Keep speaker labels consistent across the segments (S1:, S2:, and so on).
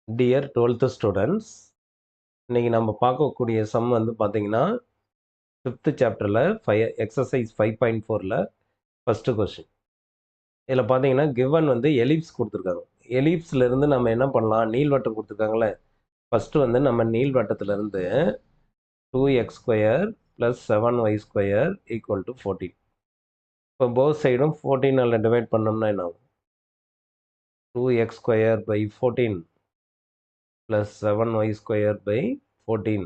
S1: Dear 12th students, இன்னைக்கு நம்ம பார்க்கக்கூடிய சம் வந்து பார்த்தீங்கன்னா 5th சாப்டரில் எக்ஸசைஸ் 5.4ல் ஃபஸ்ட்டு கொஸ்டின். இதில் பார்த்தீங்கன்னா கிவன் வந்து எலிப்ஸ் கொடுத்துருக்காங்க. எலிப்ஸ்லேருந்து நம்ம என்ன பண்ணலாம், நீள்வட்டம் கொடுத்துருக்காங்களே. ஃபஸ்ட்டு வந்து நம்ம நீள்வட்டத்திலேருந்து 2x² + 7y² = 14. இப்போ போத் சைடும் 14 டிவைட் பண்ணோம்னா என்ன ஆகும்? 2x² / 14 + 7y² / 14.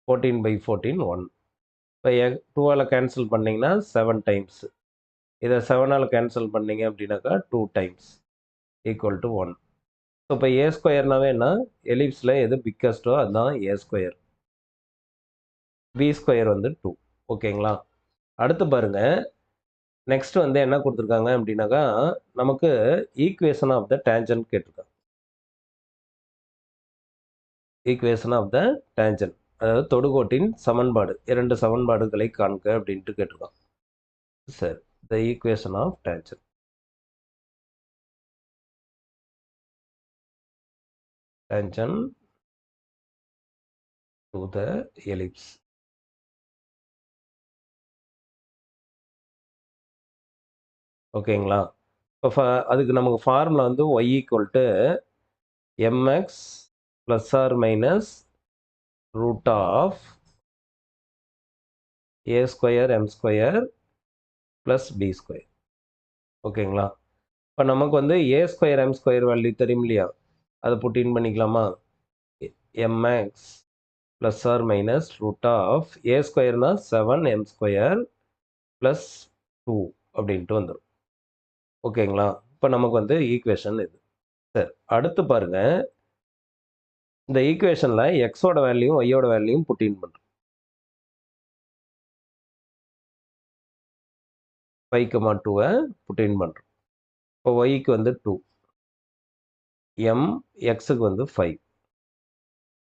S1: 14/14 1. இப்போ 2ஆல் கேன்சல் பண்ணிங்கன்னா 7 டைம்ஸ். இதை 7ஆல் கேன்சல் பண்ணிங்க அப்படின்னாக்கா 2 டைம்ஸ் = 1. ஸோ இப்போ ஏ ஸ்கொயர்னாவே என்ன, எலிப்ஸில் எது பிக்கஸ்ட்டோ அதுதான் ஏ ஸ்கொயர். பி ஸ்கொயர் வந்து 2. ஓகேங்களா? அடுத்து பாருங்க, நெக்ஸ்ட் வந்து என்ன கொடுத்துருக்காங்க அப்படின்னாக்கா நமக்கு ஈக்குவேஷன் ஆஃப் த டேஞ்சன்ட் கேட்டிருக்காங்க. ஈக்குவேஷன் ஆஃப் த டேஞ்சன்ட், அதாவது தொடுகோட்டின் சமன்பாடு, 2 சமன்பாடுகளை காண்க அப்படின்ட்டு கேட்டிருக்காங்க. சரி, the equation of tangent. Tangent to the ellipse. ஓகேங்களா? இப்போ அதுக்கு நமக்கு ஃபார்முலா வந்து y = mx ± √a² m² + b². ஓகேங்களா? இப்போ நமக்கு வந்து a² m² வேல்யூ தெரியும் இல்லையா? அதை புட் இன் பண்ணிக்கலாமா? mx ± √a²னா 7 m² + 2 அப்படின்ட்டு வந்துடும். ஓகேங்களா? இப்போ நமக்கு வந்து ஈக்குவேஷன் இது. சரி, அடுத்து பாருங்க, இந்த ஈக்குவேஷனில் எக்ஸோட வேல்யூயும் ஒய்யோட வேல்யூயும் புட் இன் பண்ணுறோம். 5,2 புட் இன் பண்ணுறோம். இப்போ ஒய்க்கு வந்து 2, எக்ஸுக்கு வந்து 5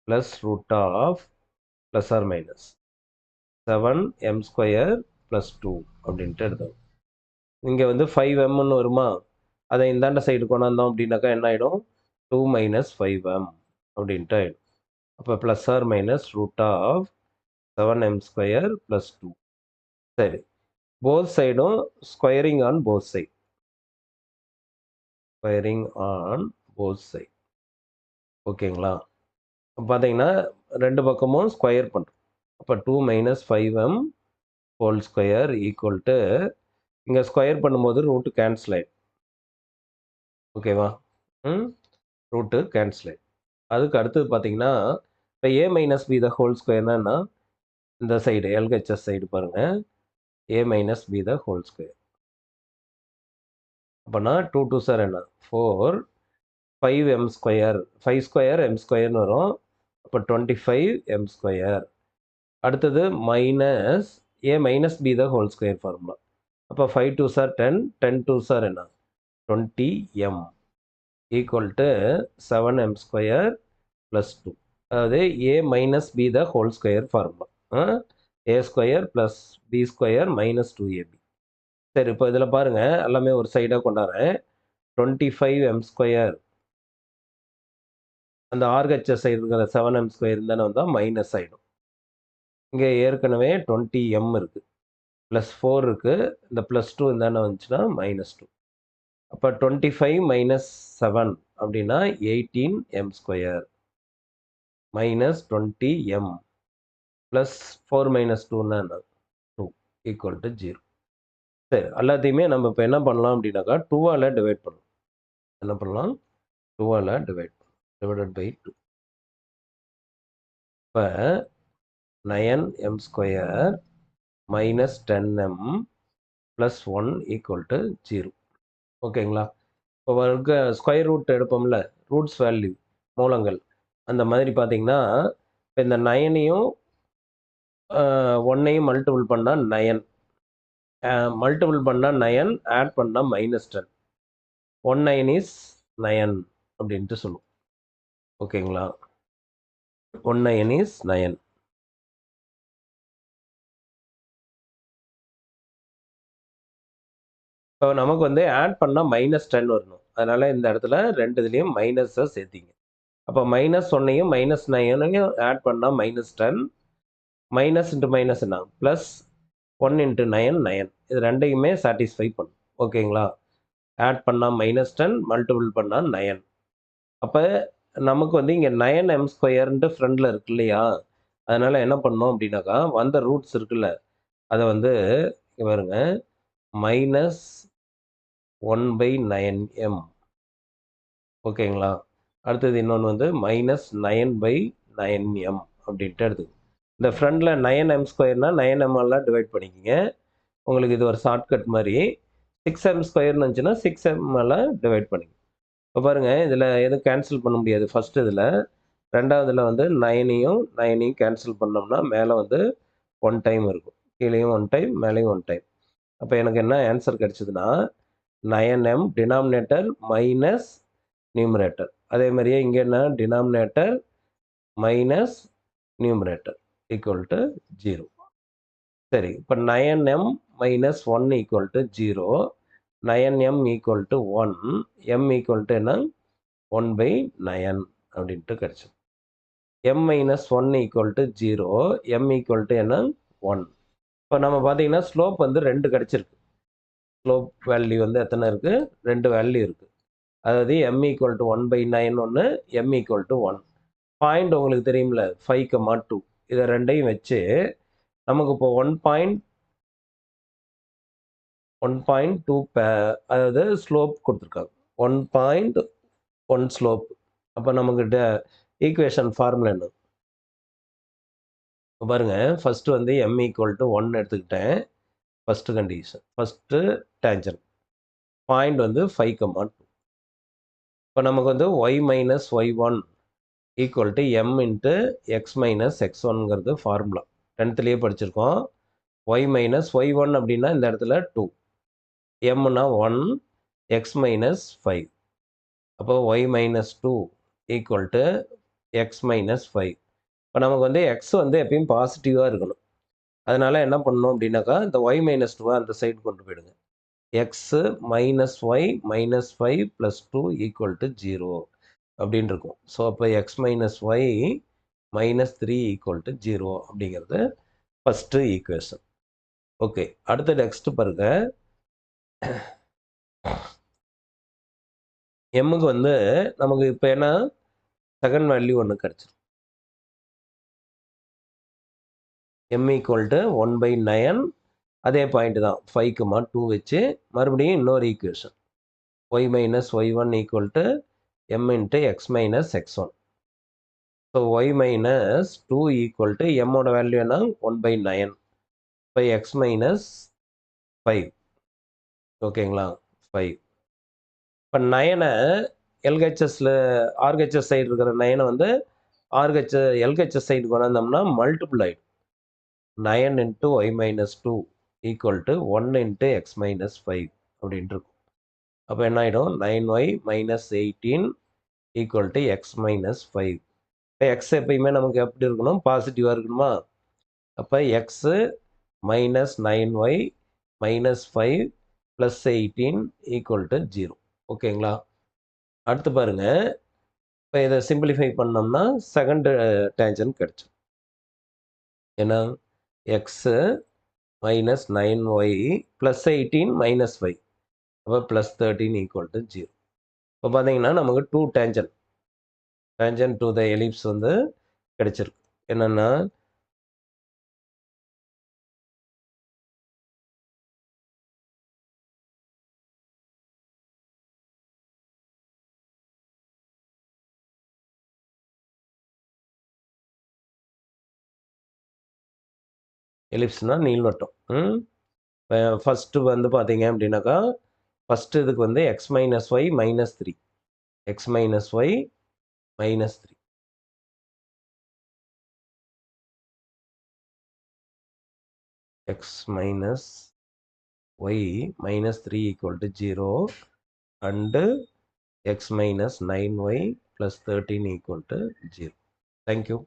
S1: + √+ or - 7 m² + 2 அப்படின்ட்டு எடுத்தோம். இங்கே வந்து 5mன்னு வருமா, அதை இந்தாண்ட சைடு கொண்டாந்தோம் அப்படின்னாக்கா என்ன ஆகிடும், 2 - 5m அப்படின்ட்டு ஆகிடும். அப்போ + or - √7 m² + 2. சரி, போத் சைடும் squaring on both side. Squaring on both side. ஓகேங்களா? பார்த்தீங்கன்னா ரெண்டு பக்கமும் ஸ்கொயர் பண்ணுறோம். அப்போ 2 - 5m² = இங்கே ஸ்கொயர் பண்ணும்போது ரூட்டு கேன்சல் ஆகிடும். ஓகேவா? ரூட்டு கேன்சல் ஆகிடும். அதுக்கு அடுத்தது பார்த்தீங்கன்னா, இப்போ a - b² என்ன, இந்த சைடு LHS சைடு பாருங்கள், a - b². அப்போனா 2 2 சார் என்ன, 4, 5m², 5² m²ன்னு வரும். அப்போ 25 m². அடுத்தது மைனஸ் a - b² ஃபார்முலா. அப்போ 5 2 சார் 10, 10 2 சார் என்ன, 20m = 7m² + 2. அதாவது a - b² formula. a² + b² - 2ab. சரி, இப்போ இதில் பாருங்கள், எல்லாமே ஒரு சைடாக கொண்டாடுறேன். 25 m², அந்த RHS சைடு இருக்கிற 7m² தானே வந்தால் மைனஸ் ஆகிடும். இங்கே ஏற்கனவே 20m இருக்குது, +4 இருக்குது, இந்த +2 இந்தாண்ட வந்துச்சுன்னா -2. அப்போ 25 - 7 அப்படின்னா 18m² -20m +4 - 2ன்னா 2 = 0. சரி, எல்லாத்தையுமே நம்ம இப்போ என்ன பண்ணலாம் அப்படின்னாக்கா 2ஆல் டிவைட் பண்ணலாம். என்ன பண்ணலாம், 2ஆல் டிவைட் /2. இப்போ 9m² - 10m + 1 = 0. ஓகேங்களா? இப்போ ஸ்கொயர் ரூட் எடுப்போம்ல, ரூட்ஸ் வேல்யூ, மூலங்கள், அந்த மாதிரி பார்த்தீங்கன்னா இப்போ இந்த 9ஐயும் 1ஐயும் மல்டிபிள் பண்ணால் 9, மல்டிபிள் பண்ணால் 9, ஆட் பண்ணால் -10. 19 is 9 அப்படின்ட்டு சொல்லுவோம். ஓகேங்களா? 19 is 9. இப்போ நமக்கு வந்து ஆட் பண்ணால் -10 வரணும். அதனால் இந்த இடத்துல ரெண்டு இதுலேயும் மைனஸை சேர்த்திங்க. அப்போ மைனஸ் ஒன்னையும் மைனஸ் நைனையும் ஆட் பண்ணால் -10, மைனஸ் இன்ட்டு மைனஸ் என்ன ப்ளஸ் 1 × 9 9, இது ரெண்டையுமே சாட்டிஸ்ஃபை பண்ணும். ஓகேங்களா? ஆட் பண்ணால் -10, மல்டிபிள் பண்ணால் 9. அப்போ நமக்கு வந்து இங்கே 9m² ஃப்ரண்டில் இருக்கு இல்லையா? அதனால் என்ன பண்ணோம் அப்படின்னாக்கா, வந்த ரூட்ஸ் இருக்குல்ல, அதை வந்து இங்கே பாருங்க -1/9m. ஓகேங்களா? அடுத்தது இன்னொன்று வந்து -9/9m அப்படின்ட்டு எடுத்துக்கணும். இந்த ஃப்ரண்டில் 9m²னா 9m எல்லாம் டிவைட் பண்ணிக்கிங்க. உங்களுக்கு இது ஒரு ஷார்ட்கட் மாதிரி. 6m² இருந்துச்சுன்னா 6m எல்லாம் டிவைட் பண்ணிக்கணும். இப்போ பாருங்கள், இதில் எதுவும் கேன்சல் பண்ண முடியாது. ஃபஸ்ட்டு இதில், ரெண்டாவதுல வந்து 9ஐயும் கேன்சல் பண்ணோம்னா மேலே வந்து 1 டைம் இருக்கும். கீழேயும் 1 டைம், மேலேயும் 1 டைம். அப்போ எனக்கு என்ன ஆன்சர் கிடச்சிதுன்னா 9m டினாமினேட்டர் மைனஸ் நியூமரேட்டர். அதே மாதிரியே இங்கே என்ன denominator minus numerator equal to 0. சரி, இப்போ 9m - 1 = 0, 9m = 1, m = என்ன 1/9 அப்படின்ட்டு கிடச்சிது. m - 1 = 0, m = என்ன 1. இப்போ நம்ம பார்த்தீங்கன்னா ஸ்லோப் வந்து 2 கிடச்சிருக்கு. ஸ்லோப் வேல்யூ வந்து எத்தனை இருக்குது? 2 வேல்யூ இருக்குது. அதாவது m = 1/9 ஒன்று, m = 1. பாயிண்ட் உங்களுக்கு தெரியும்ல 5,2. இதை ரெண்டையும் வச்சு நமக்கு இப்போ 1.2 அதாவது ஸ்லோப் கொடுத்துருக்காங்க. 1.1 ஸ்லோப். அப்போ நமக்கு ஈக்குவேஷன் ஃபார்முலா என்ன? பாருங்க, ஃபஸ்ட்டு வந்து m = 1 எடுத்துக்கிட்டேன். First condition, first tangent. Point வந்து 5,2. இப்போ நமக்கு வந்து y - y1 = m × x - x1ங்கிறது formula 10th படிச்சிருக்கோம். y - y1 அப்படின்னா இந்த இடத்துல 2, mனா 1, x - 5. அப்போ y - 2 = x - 5. இப்போ நமக்கு வந்து x வந்து எப்பயும் பாசிட்டிவாக இருக்கணும். அதனால் என்ன பண்ணணும் அப்படின்னாக்கா, இந்த y - 2 அந்த சைடு கொண்டு போயிடுங்க. x - y - 5 + 2 = 0 அப்படின்னு இருக்கும். ஸோ அப்போ x - y - 3 = 0 அப்படிங்கிறது ஃபஸ்ட்டு ஈக்குவேஷன். ஓகே, அடுத்து நெக்ஸ்ட்டு பாருங்க. எம்முக்கு வந்து நமக்கு இப்போ என்ன செகண்ட் வேல்யூ ஒன்று கிடச்சிரும். m = 1/9, அதே பாயிண்ட் தான் 5,2 வச்சு மறுபடியும் இன்னொரு equation y - y1 = m × x - x1. So y - 2 = m ஓட வேல்யூ என்ன 1/9 by x - 5. ஓகேங்களா? 5. இப்போ 9ஐ எல்ஹெச்எஸில் ஆர்ஹெச்எஸ் சைடு இருக்கிற 9ஐ வந்து எல்ஹெச்எஸ் சைடு கொண்டாந்தோம்னா மல்டிபிள் ஆகிடும். 9 × y - 2 = 1 × x - 5 அப்படின்ட்டு இருக்கும். அப்போ என்ன ஆகிடும் 9y - 18 = x - 5. இப்போ எக்ஸ் எப்பயுமே நமக்கு எப்படி இருக்கணும்? பாசிட்டிவாக இருக்கணுமா? அப்போ x - 9y - 5 + 18 = 0. ஓகேங்களா? அடுத்து பாருங்க, இப்போ இதை சிம்பிளிஃபை பண்ணோம்னா செகண்ட் டேஞ்சன்ட் கிடச்சிடும். ஏன்னா x - 9y + 18 - 5, அப்போ +13 = 0. இப்போ பார்த்தீங்கன்னா நமக்கு 2 டேஞ்சன்ட் டு த எலிப்ஸ் வந்து கிடைச்சிருக்கு. என்னென்னா எலிப்ஸ்னால் நீள்வட்டம். ஃபஸ்ட்டு வந்து பார்த்தீங்க அப்படின்னாக்கா, ஃபஸ்ட்டு இதுக்கு வந்து x - y - 3, x - y - 3. x - y - 3 = 0 and x - 9y + 13 = 0. Thank you.